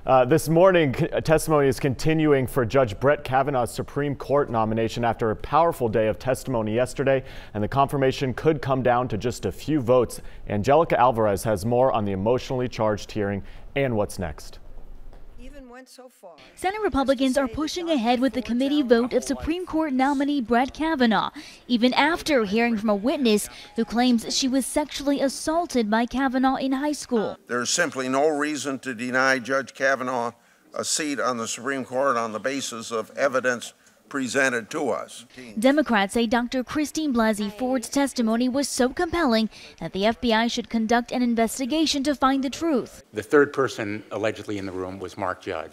This morning, testimony is continuing for Judge Brett Kavanaugh's Supreme Court nomination after a powerful day of testimony yesterday, and the confirmation could come down to just a few votes. Angelica Alvarez has more on the emotionally charged hearing and what's next. Senate Republicans are pushing ahead with the committee vote of Supreme Court nominee Brett Kavanaugh, even after hearing from a witness who claims she was sexually assaulted by Kavanaugh in high school. There's simply no reason to deny Judge Kavanaugh a seat on the Supreme Court on the basis of evidence presented to us. Democrats say Dr. Christine Blasey Ford's testimony was so compelling that the FBI should conduct an investigation to find the truth. The third person allegedly in the room was Mark Judd.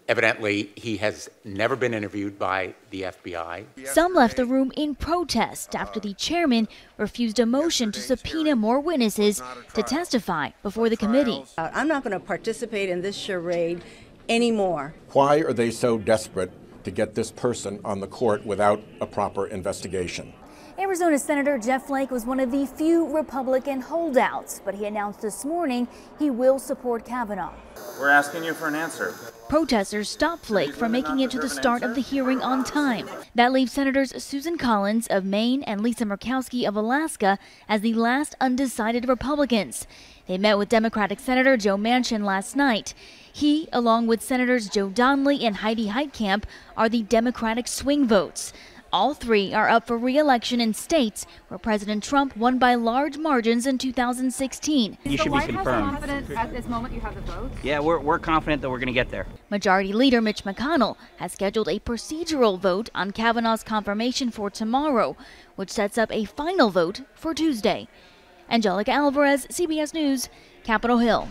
Evidently, he has never been interviewed by the FBI. Some left the room in protest after the chairman refused a motion to subpoena more witnesses to testify before the committee. I'm not going to participate in this charade anymore. Why are they so desperate to get this person on the court without a proper investigation? Arizona Senator Jeff Flake was one of the few Republican holdouts, but he announced this morning he will support Kavanaugh. We're asking you for an answer. Protesters stopped Flake from making it to the start of the hearing on time. That leaves Senators Susan Collins of Maine and Lisa Murkowski of Alaska as the last undecided Republicans. They met with Democratic Senator Joe Manchin last night. He, along with Senators Joe Donnelly and Heidi Heitkamp, are the Democratic swing votes. All three are up for re-election in states where President Trump won by large margins in 2016. You should be confirmed. Confident at this moment you have the vote? Yeah, we're confident that we're going to get there. Majority Leader Mitch McConnell has scheduled a procedural vote on Kavanaugh's confirmation for tomorrow, which sets up a final vote for Tuesday. Angelica Alvarez, CBS News, Capitol Hill.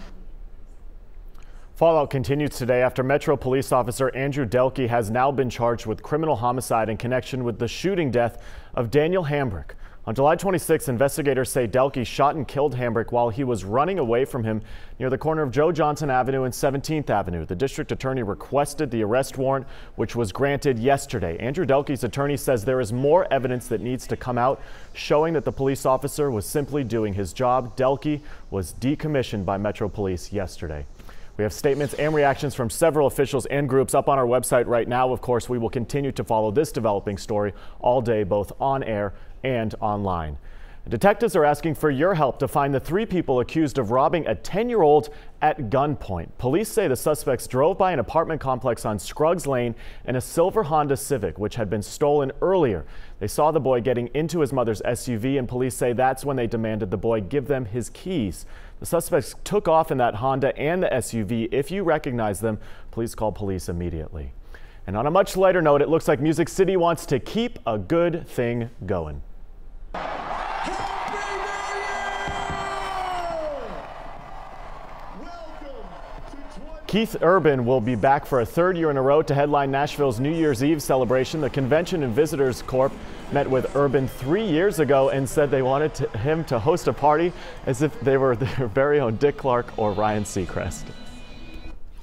Fallout continues today after Metro Police Officer Andrew Delkey has now been charged with criminal homicide in connection with the shooting death of Daniel Hambrick. On July 26, investigators say Delkey shot and killed Hambrick while he was running away from him near the corner of Joe Johnson Avenue and 17th Avenue. The district attorney requested the arrest warrant, which was granted yesterday. Andrew Delkey's attorney says there is more evidence that needs to come out, showing that the police officer was simply doing his job. Delkey was decommissioned by Metro Police yesterday. We have statements and reactions from several officials and groups up on our website right now. Of course, we will continue to follow this developing story all day, both on air and online. Detectives are asking for your help to find the three people accused of robbing a 10-year-old at gunpoint. Police say the suspects drove by an apartment complex on Scruggs Lane in a silver Honda Civic, which had been stolen earlier. They saw the boy getting into his mother's SUV, and police say that's when they demanded the boy give them his keys. The suspects took off in that Honda and the SUV. If you recognize them, please call police immediately. And on a much lighter note, it looks like Music City wants to keep a good thing going. Keith Urban will be back for a third year in a row to headline Nashville's New Year's Eve celebration. The Convention and Visitors Corp met with Urban 3 years ago and said they wanted him to host a party as if they were their very own Dick Clark or Ryan Seacrest.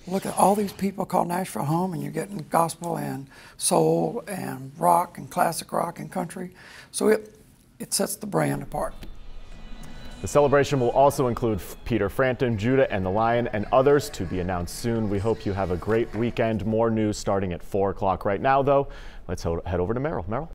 Look at all these people call Nashville home, and you're getting gospel and soul and rock and classic rock and country. So it sets the brand apart. The celebration will also include Peter Frampton, Judah and the Lion, and others to be announced soon. We hope you have a great weekend. More news starting at 4 o'clock. Right now, though, let's head over to Merrill. Merrill.